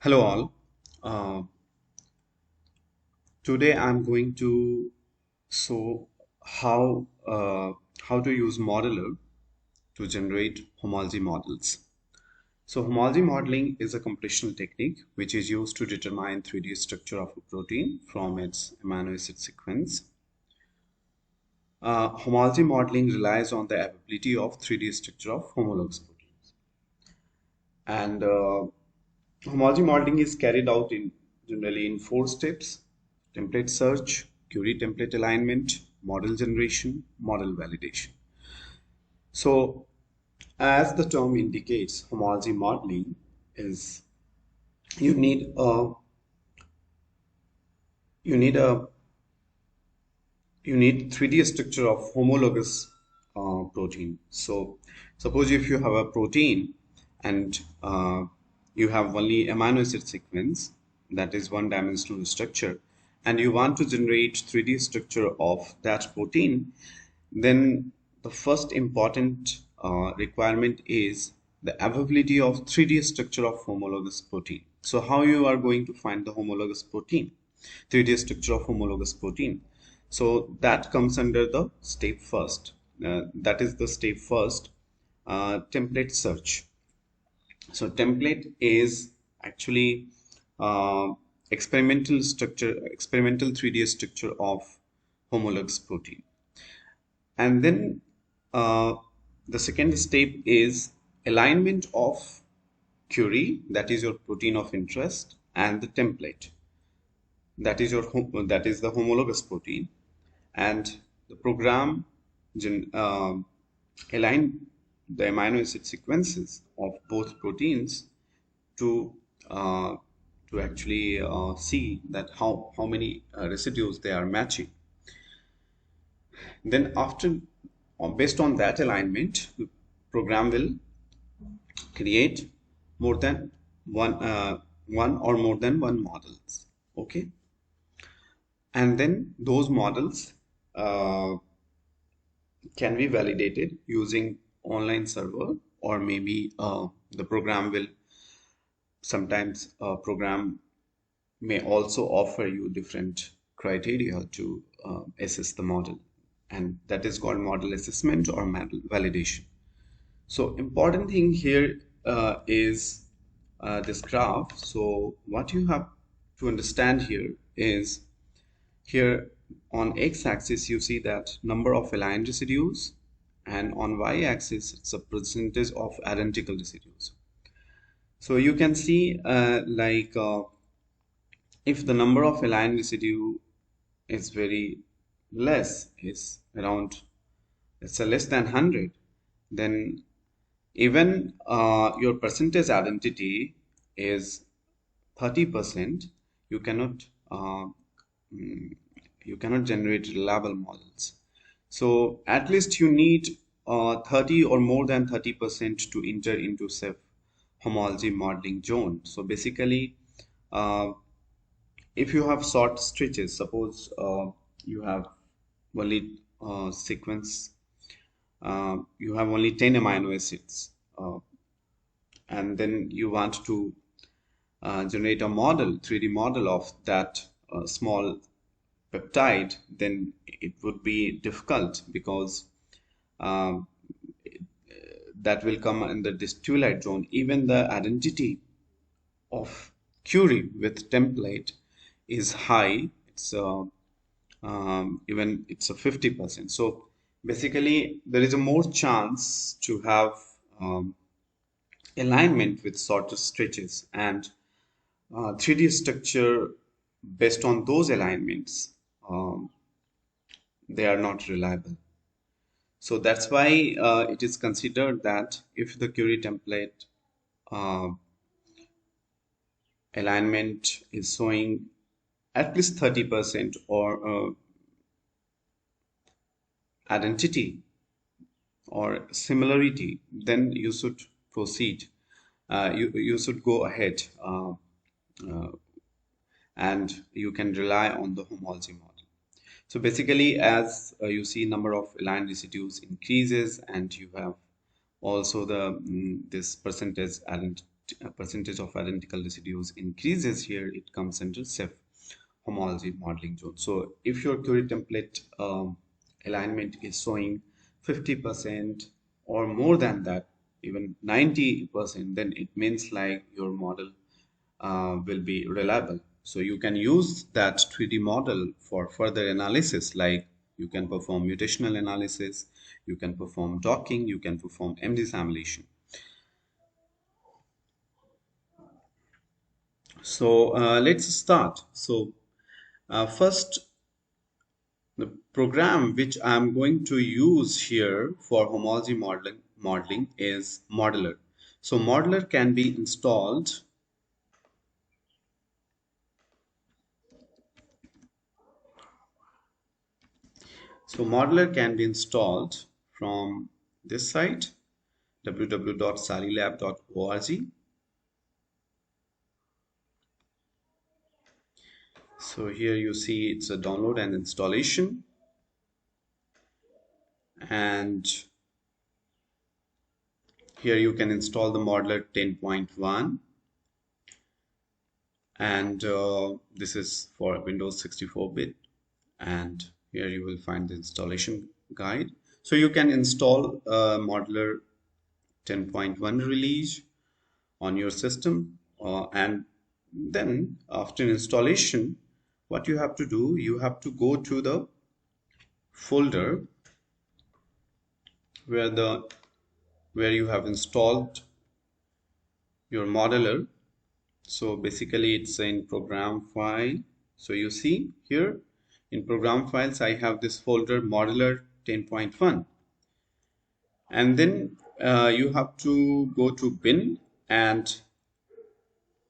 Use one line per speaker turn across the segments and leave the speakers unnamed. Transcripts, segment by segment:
Hello all. Uh, Today I'm going to show how to use modeler to generate homology models. So homology modeling is a computational technique which is used to determine 3D structure of a protein from its amino acid sequence. Homology modeling relies on the ability of 3D structure of homologous proteins. And homology modeling is carried out generally in 4 steps: template search, query template alignment, model generation, model validation. So, as the term indicates, homology modeling is you need a you need a you need 3D structure of homologous protein. So, suppose if you have a protein and you have only amino acid sequence, that is one dimensional structure, and you want to generate 3D structure of that protein, then the first important requirement is the availability of 3D structure of homologous protein. So how you are going to find the homologous protein, 3D structure of homologous protein? So that comes under the step first. That is the step first, template search. So template is actually uh, experimental 3D structure of homologous protein. And then uh, the second step is alignment of query, that is your protein of interest, and the template, that is the homologous protein, and the program align the amino acid sequences of both proteins to uh, actually see that how many residues they are matching. Then after, based on that alignment, the program will create more than one or more than one models. Okay, and then those models uh, can be validated using online server, or maybe the program will sometimes program may also offer you different criteria to assess the model, and that is called model assessment or model validation. So important thing here is this graph. So what you have to understand here is, here on x-axis you see that number of aligned residues, and on y-axis it's a percentage of identical residues. So you can see if the number of aligned residue is very less, is around, let's say, less than 100, then even your percentage identity is 30%, you cannot you cannot generate reliable models. So at least you need 30 or more than 30% to enter into safe homology modeling zone. So basically, uh, if you have short stretches, suppose you have only sequence, you have only 10 amino acids, and then you want to generate a model, 3D model of that small peptide, then it would be difficult, because um, that will come in the this twilight zone. Even the identity of query with template is high. It's even it's a 50%. So basically, there is a more chance to have um, alignment with shorter stretches, and 3D structure based on those alignments, um, they are not reliable. So that's why it is considered that if the query template uh, alignment is showing at least 30% or identity or similarity, then you should proceed. You should go ahead, uh, and you can rely on the homology model. So basically, as you see, number of aligned residues increases, and you have also the this percentage percentage of identical residues increases, here it comes under safe homology modeling zone. So if your query template alignment is showing 50% or more than that, even 90%, then it means like your model will be reliable. So you can use that 3D model for further analysis, like you can perform mutational analysis, you can perform docking, you can perform MD simulation. So let's start. So first, the program which I'm going to use here for homology modeling is Modeler. So Modeler can be installed. So Modeler can be installed from this site, www.salilab.org. So here you see it's a download and installation, and here you can install the Modeler 10.1, and this is for Windows 64-bit, and here you will find the installation guide. So you can install Modeler 10.1 release on your system, and then after installation, what you have to do, you have to go to the folder where you have installed your modeler. So basically it's in program file. So you see here in program files I have this folder modeler 10.1, and then you have to go to bin, and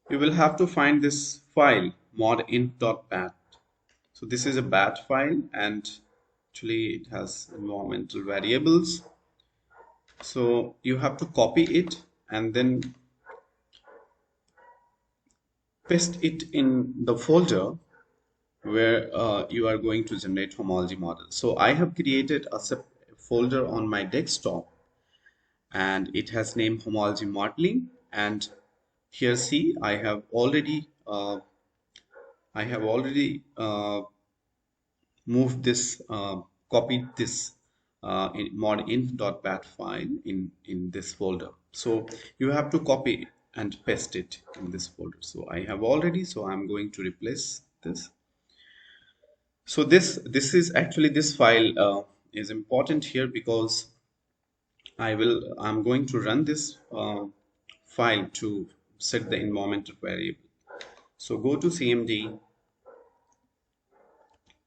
you will have to find this file modint.bat. So this is a bat file, and actually it has environmental variables. So you have to copy it and then paste it in the folder where you are going to generate homology model. So I have created a folder on my desktop, and it has named homology modeling. And here see I have already moved this, copied this modint.bat file in this folder. So you have to copy and paste it in this folder. So I have already, so I'm going to replace this. So this is actually, this file is important here because I'm going to run this file to set the environmental variable. So go to CMD.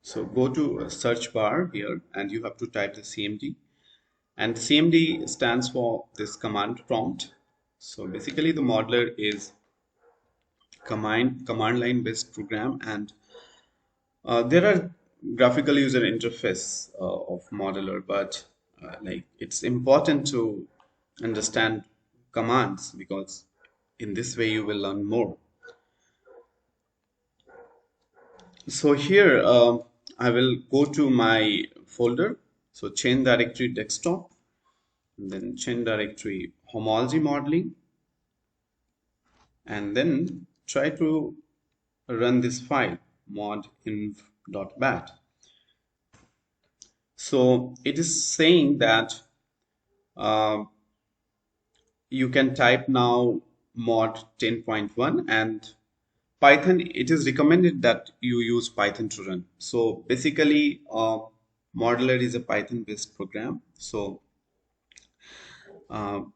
So go to a search bar here, and you have to type the CMD, and CMD stands for this command prompt. So basically the modeler is command line based program, and there are graphical user interface of modeler, but like it's important to understand commands, because in this way you will learn more. So here I will go to my folder. So chain directory desktop, and then chain directory homology modeling, and then try to run this file modinf.bat. So it is saying that you can type now mod 10.1, and Python, it is recommended that you use Python to run. So basically Modeler is a Python based program. So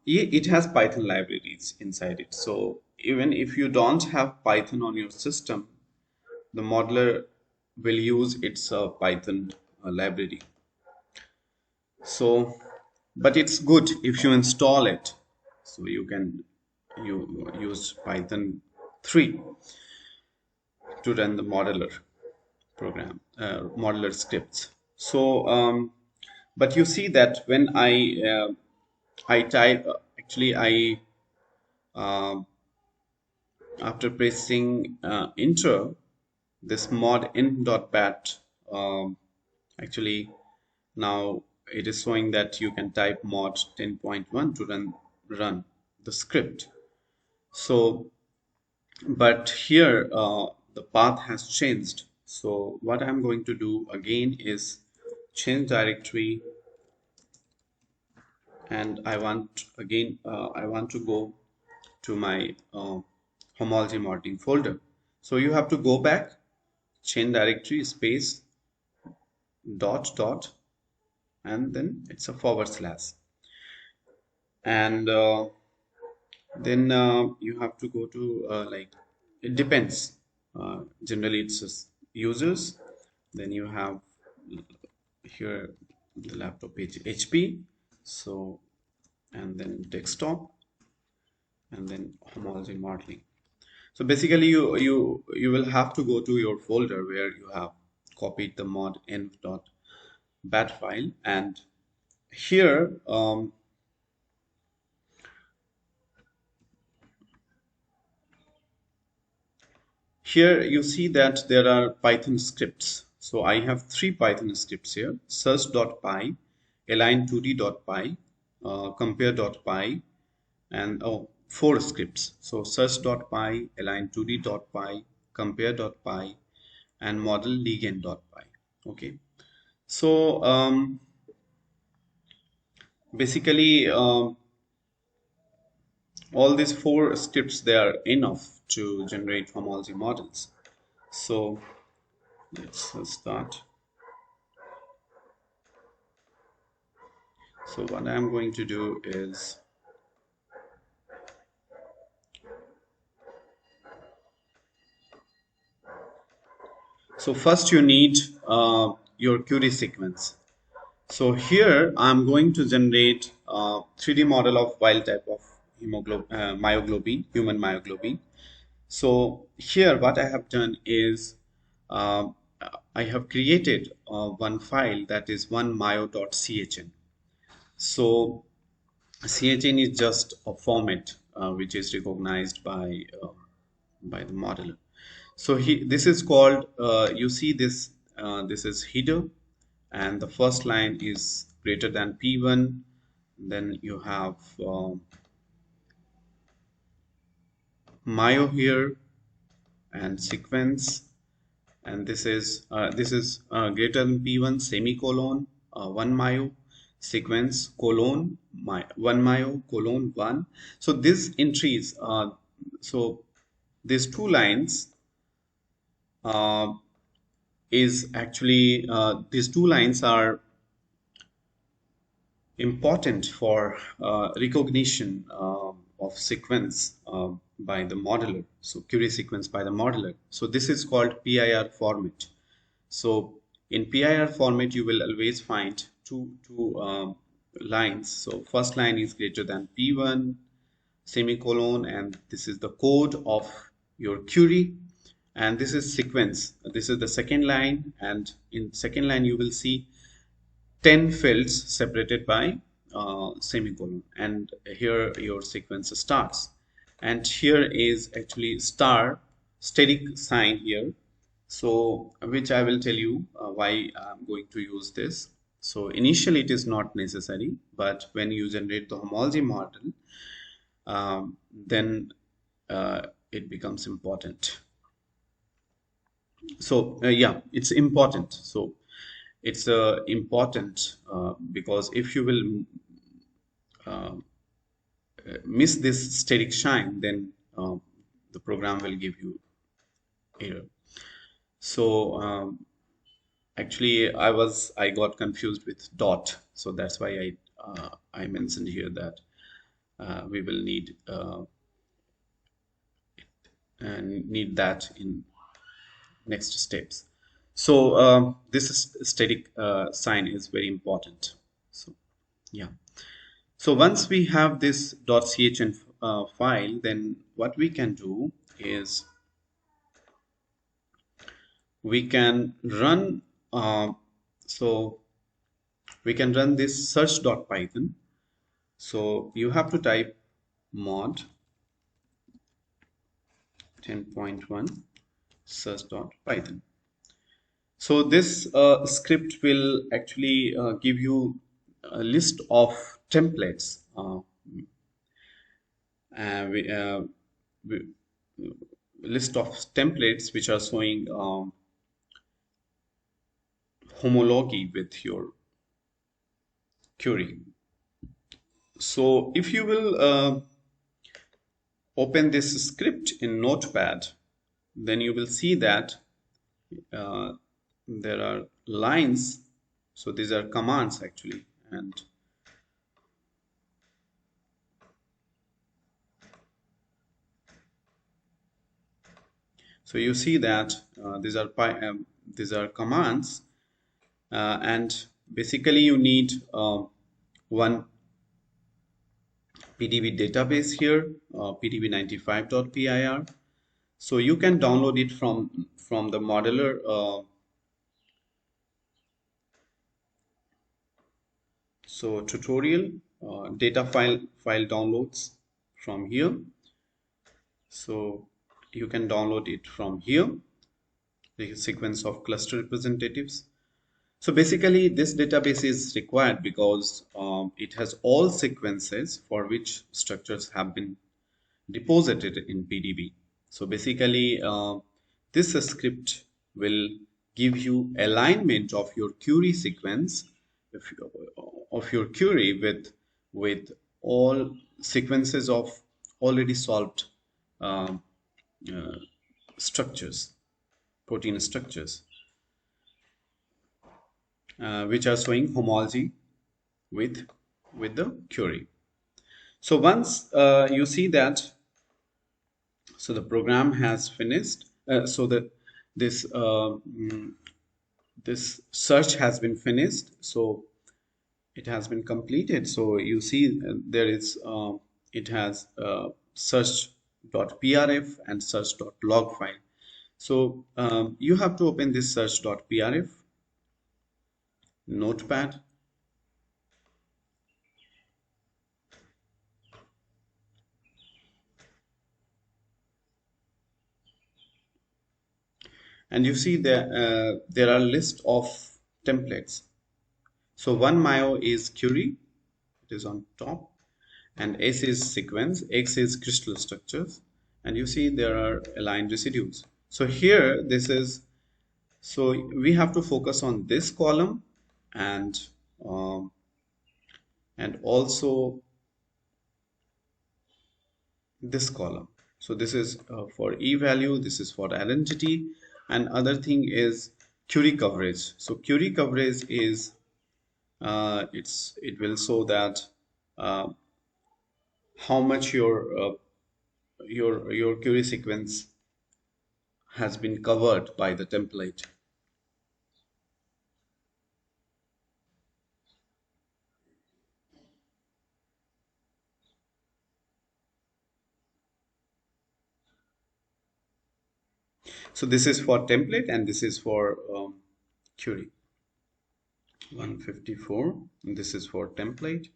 it has Python libraries inside it. So even if you don't have Python on your system, the modeler will use its Python library. So, but it's good if you install it. So you can use Python 3 to run the modeler program, modeler scripts. So, but you see that when I type, actually I after pressing enter, this mod int.bat, actually now it is showing that you can type mod 10.1 to run the script. So but here the path has changed. So what I'm going to do again is change directory, and I want again I want to go to my homology modeling folder. So you have to go back, change directory space dot dot, and then it's a forward slash, and then you have to go to like, it depends, generally it's just users, then you have here the laptop page HP, so, and then desktop, and then homology modeling. So basically you will have to go to your folder where you have copied the mod env.bat file, and here here you see that there are Python scripts. So I have three Python scripts here: search.py, align2d.py, compare.py, and four scripts. So search.py, align2d.py, compare.py, and model ligand.py. Okay. So basically all these four scripts, they are enough to generate homology models. So let's start. So what I'm going to do is, so first you need your query sequence. So here I'm going to generate a 3D model of wild type of myoglobin, human myoglobin. So here what I have done is uh, I have created one file that is one myo.chn. So CHN is just a format which is recognized by the modeler. So this is called, you see this, this is header, and the first line is greater than P1. Then you have myo here and sequence, and this is greater than P1 semicolon 1 myo sequence colon 1 myo colon 1. So these entries, so these two lines uh, is actually these two lines are important for recognition of sequence by the modeler, so query sequence by the modeler. So this is called PIR format. So in PIR format you will always find two lines. So first line is greater than P1 semicolon, and this is the code of your query, and this is sequence. This is the second line, and in second line you will see 10 fields separated by semicolon, and here your sequence starts, and here is actually star static sign here, so which I will tell you why I'm going to use this. So initially it is not necessary, but when you generate the homology model, then it becomes important. So yeah, it's important. So it's important because if you will miss this static shine, then the program will give you error. So actually I got confused with dot, so that's why I mentioned here that we will need that in next steps. So this is static sign is very important. So yeah. So once we have this .chn file, then what we can do is we can run so we can run this search.python. So you have to type mod 10.1 search.python. So this script will actually give you a list of templates list of templates which are showing homology with your query. So if you will open this script in Notepad, then you will see that uh, there are lines. So these are commands actually, and so you see that these are commands, and basically you need one PDB database here, pdb95.pir. So you can download it from the modular tutorial data file downloads from here. So you can download it from here, the sequence of cluster representatives. So basically this database is required because it has all sequences for which structures have been deposited in PDB. So basically this script will give you alignment of your query sequence of your query with all sequences of already solved uh, uh, structures, protein structures, which are showing homology with the query. So once you see that, so the program has finished, so that this this search has been finished, so it has been completed. So you see there is it has search.prf and search.log file. So you have to open this search.prf notepad, and you see there are list of templates. So one Mayo is query, it is on top, and S is sequence, X is crystal structures, and you see there are aligned residues. So here this is, so we have to focus on this column and um, also this column. So this is for E value, this is for identity, and other thing is query coverage. So query coverage is it will show that uh, how much your query sequence has been covered by the template. So this is for template and this is for query. 154, and this is for template.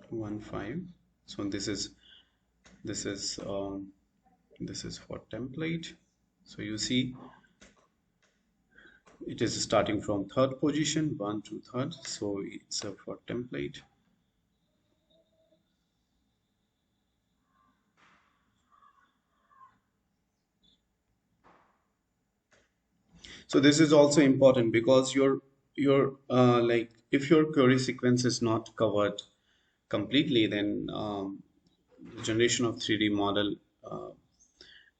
One five. So this is this is for template. So you see it is starting from third position, 1 to third. So it's for template. So this is also important because your like if your query sequence is not covered completely, then generation of 3D model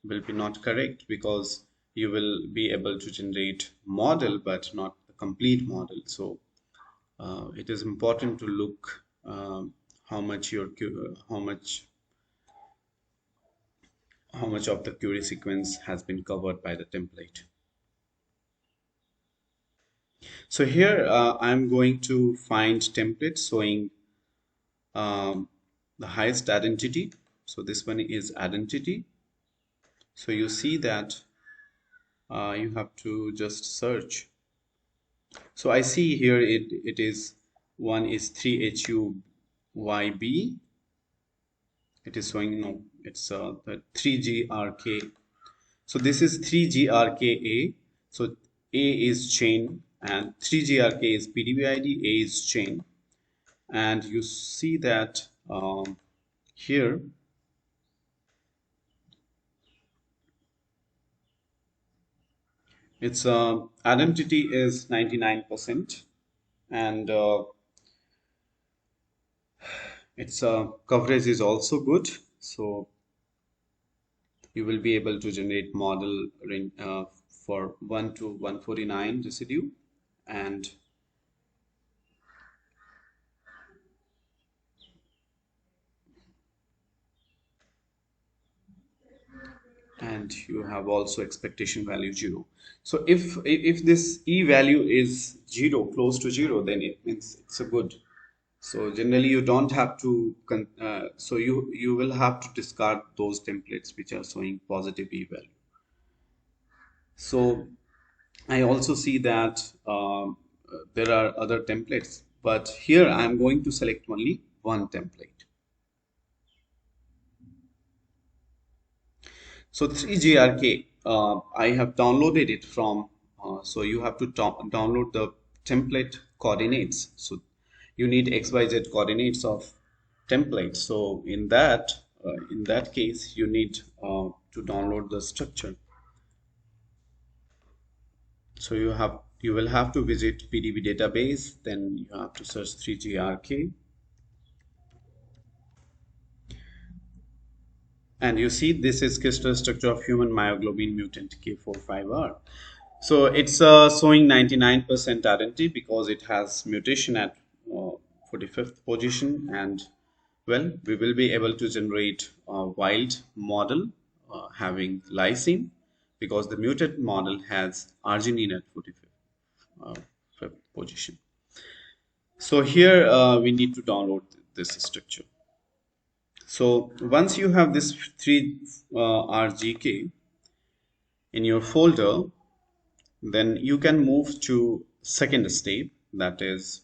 will be not correct, because you will be able to generate model but not the complete model. So it is important to look how much how much of the query sequence has been covered by the template. So here I'm going to find templates showing the highest identity. So this one is identity. So you see that you have to just search. So I see here it is one is 3HUYB, It is showing no, it's the 3GRK. So this is 3GRKA. So A is chain and 3GRK is PDB-ID, A is chain. And you see that here its identity is 99% and its coverage is also good. So you will be able to generate model for 1 to 149 residue, and you have also expectation value 0. So if this e value is 0, close to 0, then it means it's a good. So generally you don't have to so you will have to discard those templates which are showing positive e value. So I also see that there are other templates, but here I'm going to select only one template. So 3GRK, I have downloaded it from, so you have to download the template coordinates. So you need XYZ coordinates of template. So in that case, you need to download the structure. So you will have to visit PDB database, then you have to search 3GRK. And you see this is crystal structure of human myoglobin mutant K45R. So it's showing 99% identity because it has mutation at 45th position, and well, we will be able to generate a wild model having lysine because the mutant model has arginine at 45th position. So here we need to download this structure. So once you have this 3RGK in your folder, then you can move to second step, that is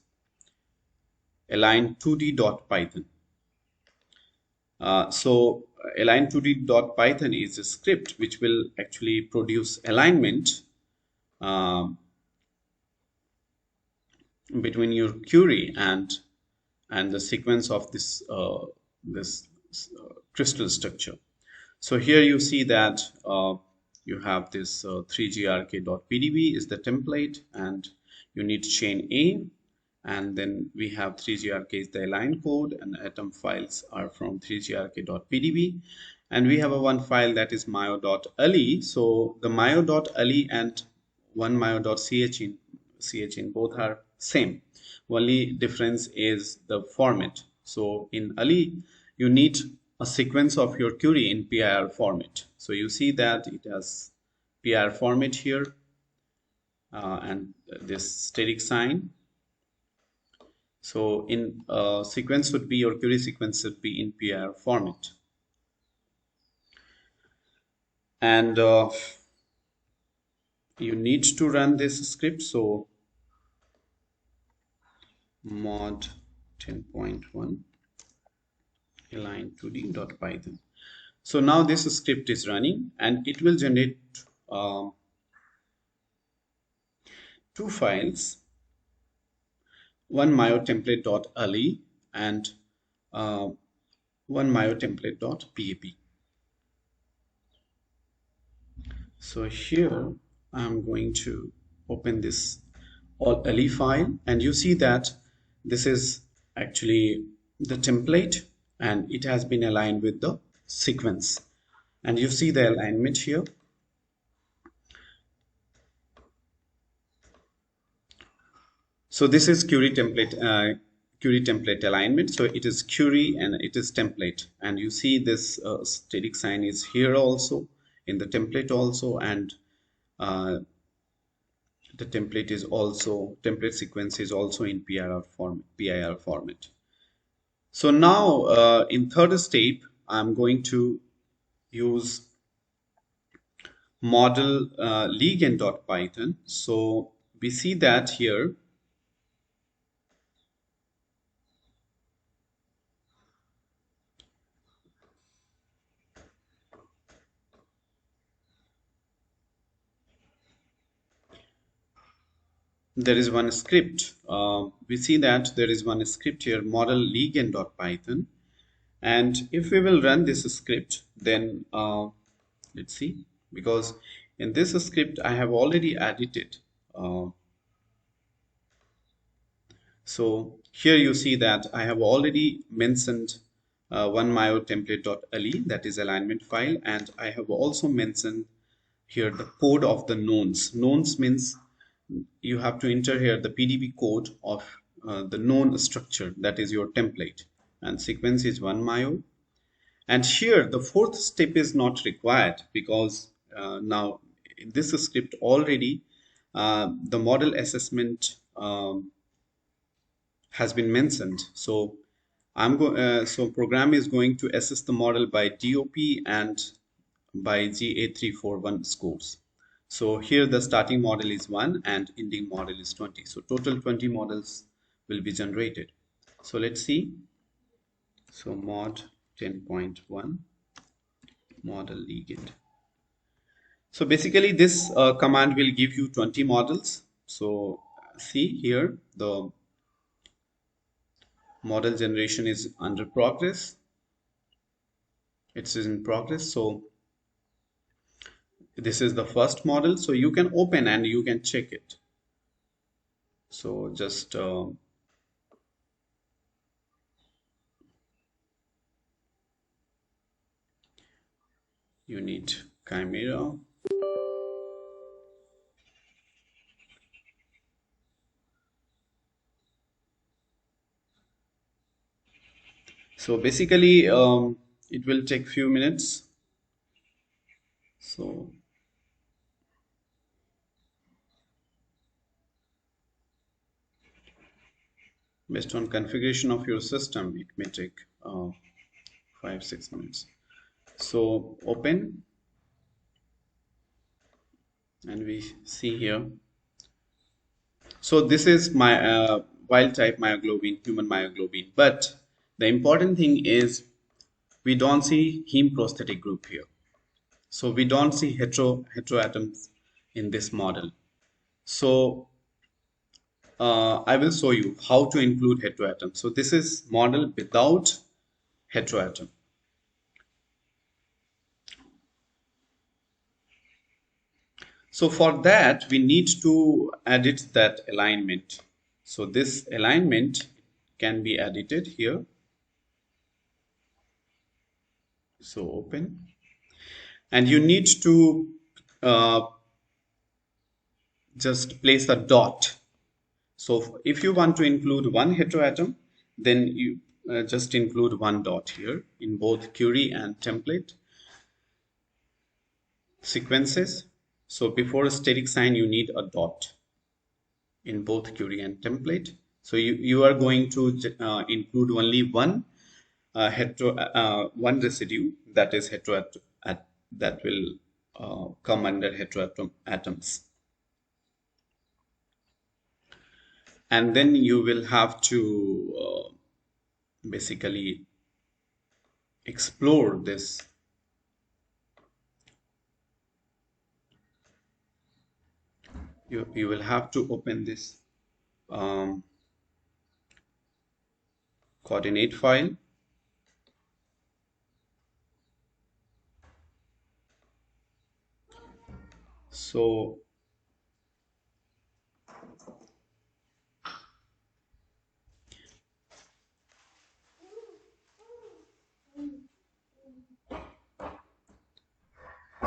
align2d.python. So align2d.python is a script which will actually produce alignment um, between your query and the sequence of this crystal structure. So here you see that you have this 3grk.pdb is the template, and you need chain A, and then we have 3grk is the align code, and atom files are from 3grk.pdb, and we have a one file that is myo.ali. So the myo.ali and one myo.chin both are same. Only difference is the format. So in Ali you need a sequence of your query in PIR format. So you see that it has PIR format here and this static sign. So in sequence would be, your query sequence should be in PIR format. And you need to run this script. So mod 10.1 align2d.python. So now this script is running and it will generate two files, one myotemplate.ali and one myotemplate.pap. So here I'm going to open this ali file, and you see that this is actually the template and it has been aligned with the sequence, and you see the alignment here. So this is query template alignment. So it is query and it is template, and you see this static sign is here also in the template also, and the template is also, template sequence is also in PIR format. So now in third step I'm going to use model ligand.python. So we see that here there is one script. We see that there is one script here, model ligand.python. And if we will run this script, then let's see, because in this script I have already added it. So here you see that I have already mentioned one myo template.le, that is alignment file, and I have also mentioned here the code of the knowns. Knowns means you have to enter here the PDB code of the known structure, that is your template, and sequence is one myo. And here the fourth step is not required, because now in this script already the model assessment has been mentioned. So so program is going to assess the model by DOP and by GA341 scores. So here the starting model is 1 and ending model is 20. So total 20 models will be generated. So let's see. So mod 10.1 model ligand. So basically this command will give you 20 models. So see here the model generation is under progress. It is in progress. So this is the first model. So you can open and you can check it. So just you need Chimera. So basically it will take few minutes. So based on configuration of your system, it may take 5-6 minutes. So open, and we see here. So this is my wild type myoglobin, human myoglobin. But the important thing is we don't see heme prosthetic group here. So we don't see heteroatoms in this model. So I will show you how to include heteroatom. So this is model without heteroatom. So for that, we need to edit that alignment. So this alignment can be edited here. So open. And you need to just place a dot. So if you want to include one heteroatom, then you just include one dot here in both query and template sequences. So before a static sign, you need a dot in both query and template. So you are going to include only one one residue, that is heteroatom, that will come under heteroatom atoms. And then you will have to basically explore this. You will have to open this coordinate file. So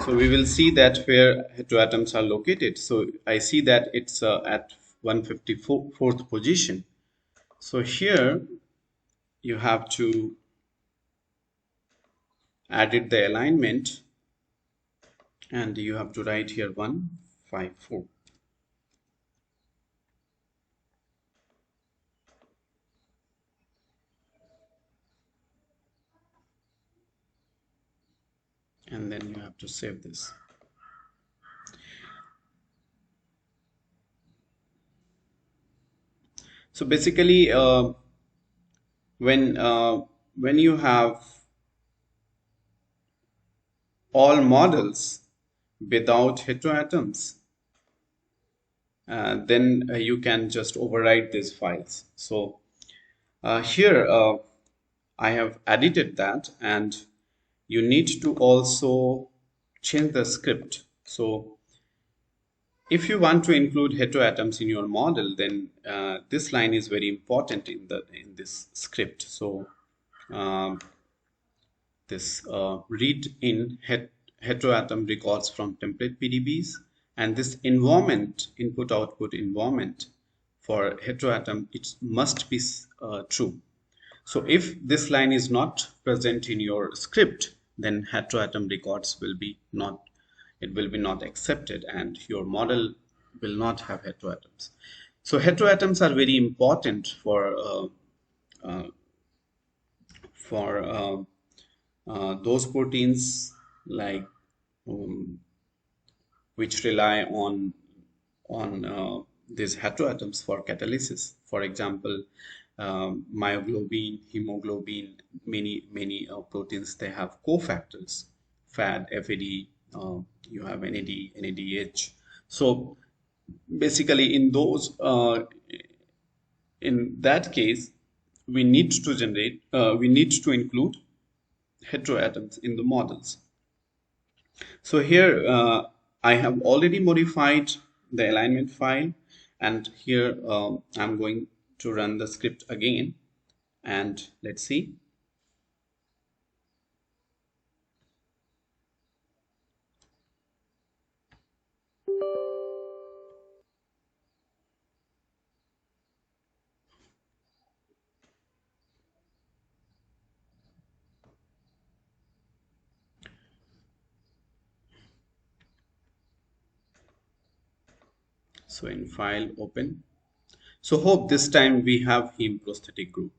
we will see that where heteroatoms are located. So I see that it's at 154th position. So here you have to edit the alignment, and you have to write here 154. And then you have to save this. So basically when you have all models without heteroatoms, then you can just override these files. So here I have edited that, and you need to also change the script. So if you want to include heteroatoms in your model, then this line is very important in this script. So um, this read in heteroatom records from template PDBs, and this environment input output environment for heteroatom, it must be true. So if this line is not present in your script, then heteroatom records will be not, it will be not accepted, and your model will not have heteroatoms. So heteroatoms are very important for those proteins like um, which rely on these heteroatoms for catalysis. For example, myoglobin, hemoglobin, many proteins, they have cofactors, FAD, FAD, you have NAD, NADH. So basically, in that case, we need to include heteroatoms in the models. So here I have already modified the alignment file, and here I'm going to run the script again, and let's see. So in file, open. So hope this time we have heme prosthetic group.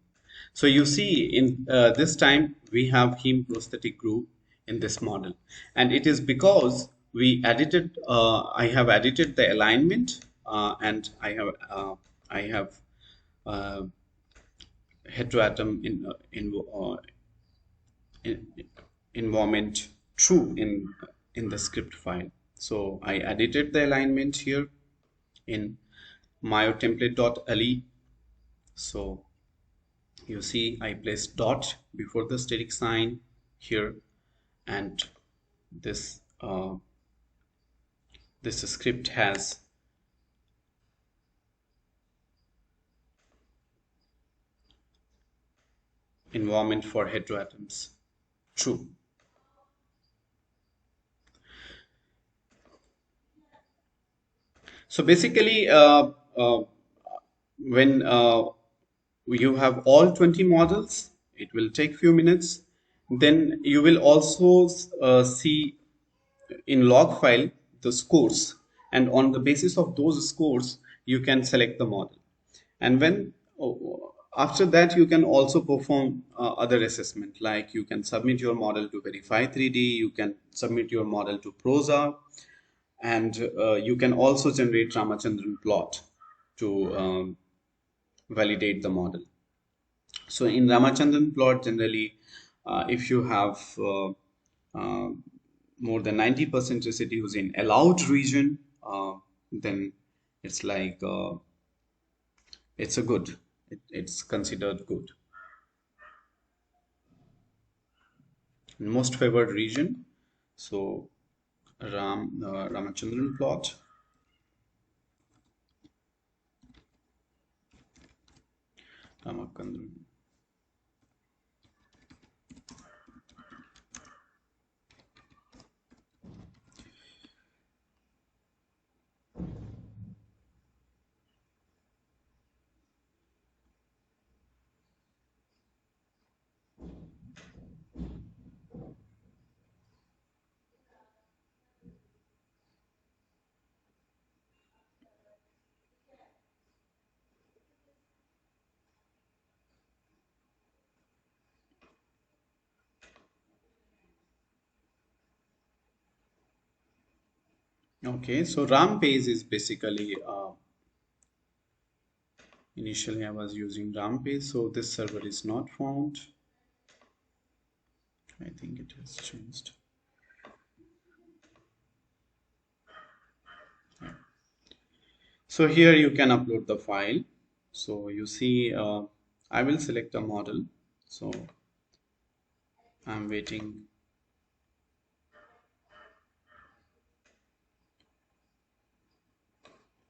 So you see in this time we have heme prosthetic group in this model, and it is because I have edited the alignment, and I have uh, heteroatom in environment true in the script file. So I edited the alignment here in myotemplate.le. So you see I placed dot before the static sign here, and this this script has environment for heteroatoms true. So basically when you have all 20 models, it will take few minutes. Then you will also see in log file the scores, and on the basis of those scores you can select the model, and when after that you can also perform other assessment, like you can submit your model to verify 3D, you can submit your model to prosa, and you can also generate Ramachandran plot to validate the model. So in Ramachandran plot, generally, if you have uh, more than 90% residues in allowed region, then it's like it's a good. It's considered good. Most favored region. So Ramachandran plot. Ramachandran. Okay, so RAM page is basically initially I was using RAM page, so this server is not found. I think it has changed. So here you can upload the file. So you see, I will select a model. So I'm waiting.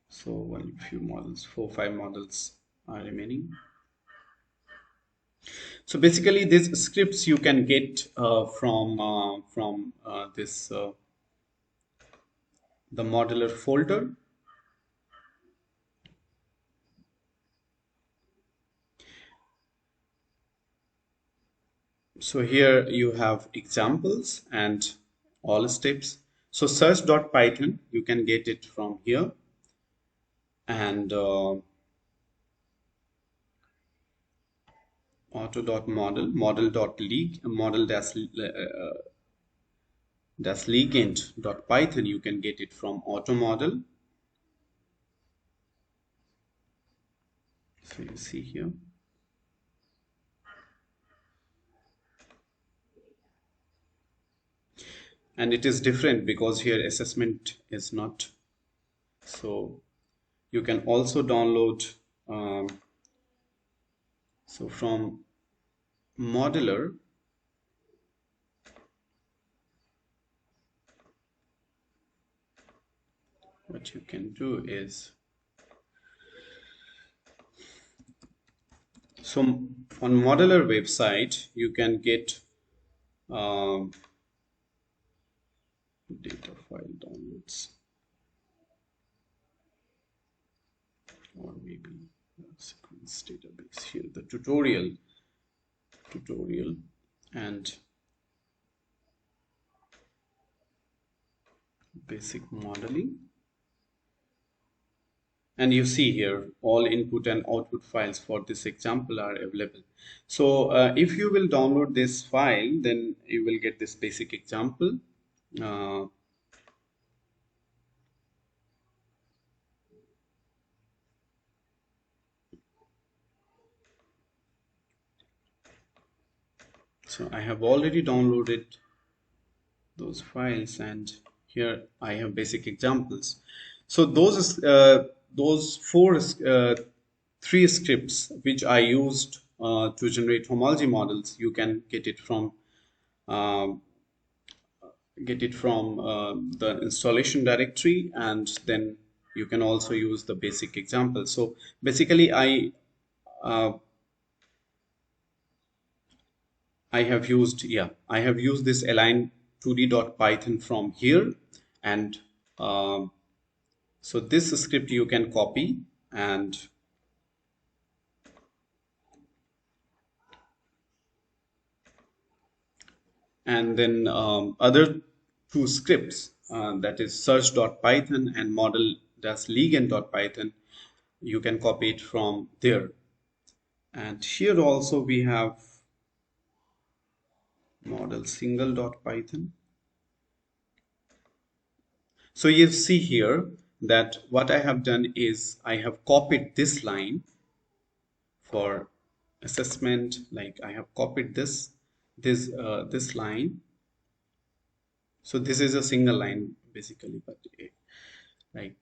So one few models, 4 5 models are remaining. So basically, these scripts you can get from this the modular folder. So here you have examples and all steps. So search.python, you can get it from here, and auto.model, model.leak, model dash legend.python, you can get it from auto model. So you see here. And it is different because here assessment is not. So you can also download so from modular. What you can do is, so on modular website you can get um, data file downloads, or maybe sequence database. Here the tutorial and basic modeling, and you see here all input and output files for this example are available. So if you will download this file, then you will get this basic example. uh, so I have already downloaded those files, and here I have basic examples. So those three scripts which I used to generate homology models, you can um, get it from the installation directory, and then you can also use the basic example. So basically uh, I have used this align2d.python from here, and um, so this script you can copy, and then other two scripts, that is search.python and model-legend.python, you can copy it from there. And here also we have model single.python. So you see here that what I have done is I have copied this line for assessment. Like I have copied this line. So this is a single line basically, but like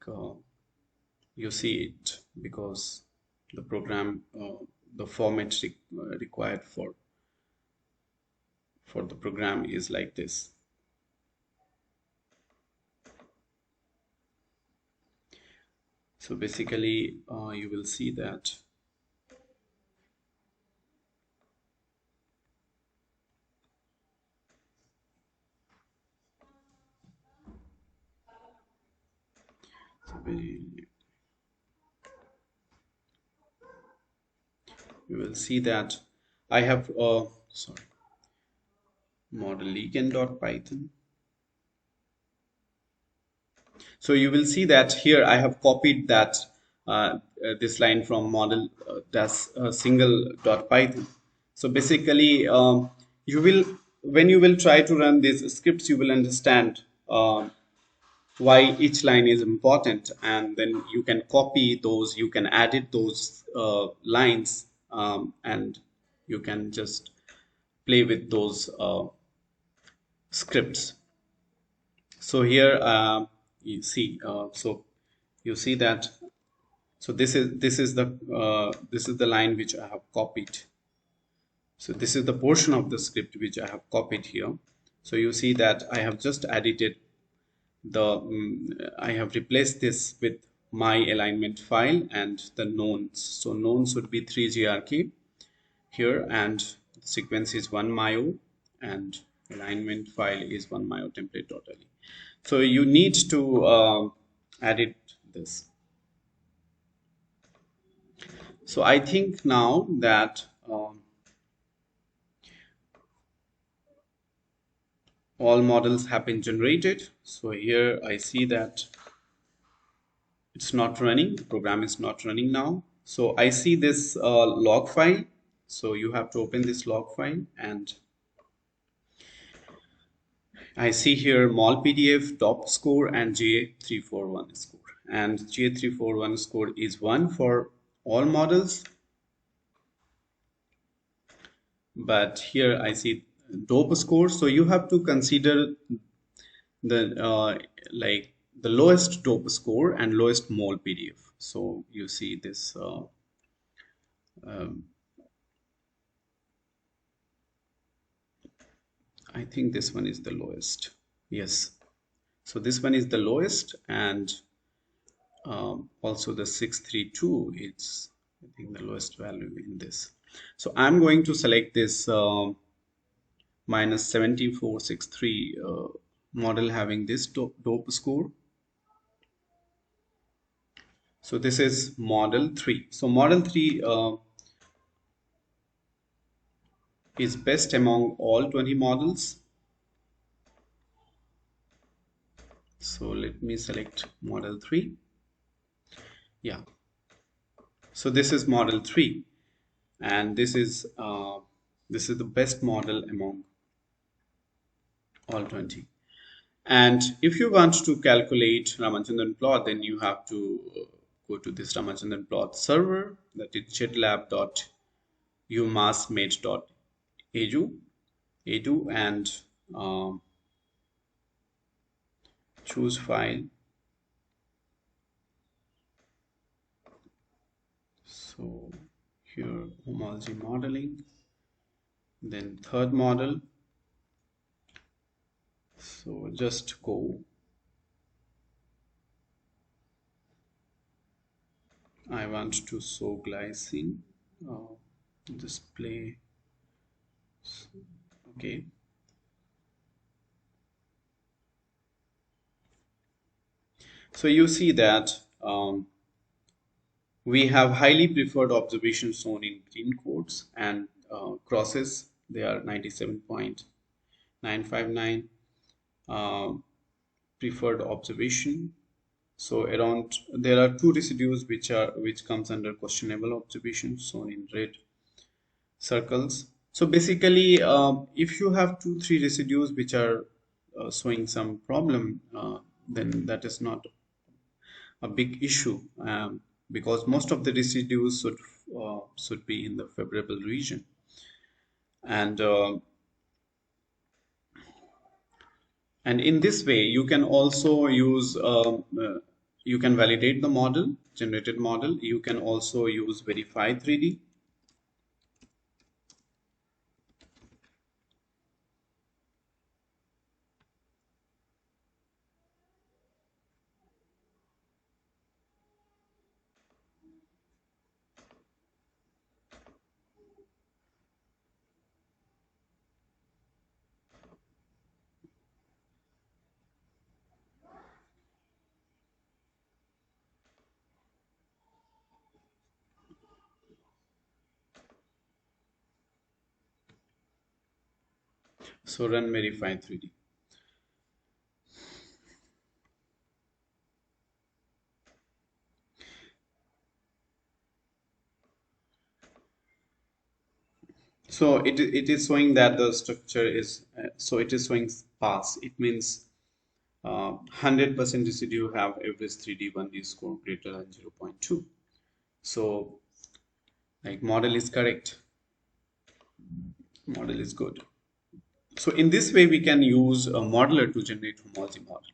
you see it because the program, the format required for the program is like this. So basically you will see that you will see that I have sorry, model legend.python. So you will see that here I have copied that this line from model dash single dot python. So basically, you will when you will try to run these scripts, you will understand why each line is important, and then you can copy those, you can edit those lines, and you can just play with those scripts. So here you see, so you see that So this is the line which I have copied. So this is the portion of the script which I have copied here. So you see that I have just edited I have replaced this with my alignment file and the knowns. So knowns would be 3grk here, and the sequence is 1myo, and alignment file is 1myo template.le. So you need to edit this. So I think now that all models have been generated. So here I see that it's not running, the program is not running now. So I see this log file. So you have to open this log file, and I see here mol PDF, top score, and GA341 score. And GA341 score is 1 for all models. But here I see dope score. So you have to consider the like the lowest dope score and lowest mol PDF. So you see this I think this one is the lowest. Yes. So this one is the lowest, and also the 632 is, I think, the lowest value in this. So I'm going to select this minus 7463 model having this dope score. So this is model 3. So model 3 is best among all 20 models. So let me select model 3. Yeah. So this is model 3, and this is the best model among all 20. And if you want to calculate Ramachandran plot, then you have to go to this Ramachandran plot server, that is jetlab.umassmate.edu, and choose file. So here homology modeling, then third model. So just go. I want to show glycine display. Okay. So you see that we have highly preferred observations shown in green quotes, and crosses, they are 97.959 preferred observation. So around, there are 2 residues which comes under questionable observations, shown in red circles. So basically, if you have 2-3 residues which are showing some problem, then that is not a big issue, because most of the residues should be in the favorable region. And in this way you can also use you can validate the model, generated model. You can also use verify 3D. So run verify 3D. So it is showing that the structure is so it is showing pass. It means 100% residue have average 3D 1D score greater than 0.2. So like model is correct, model is good. So in this way we can use a modeler to generate homology model.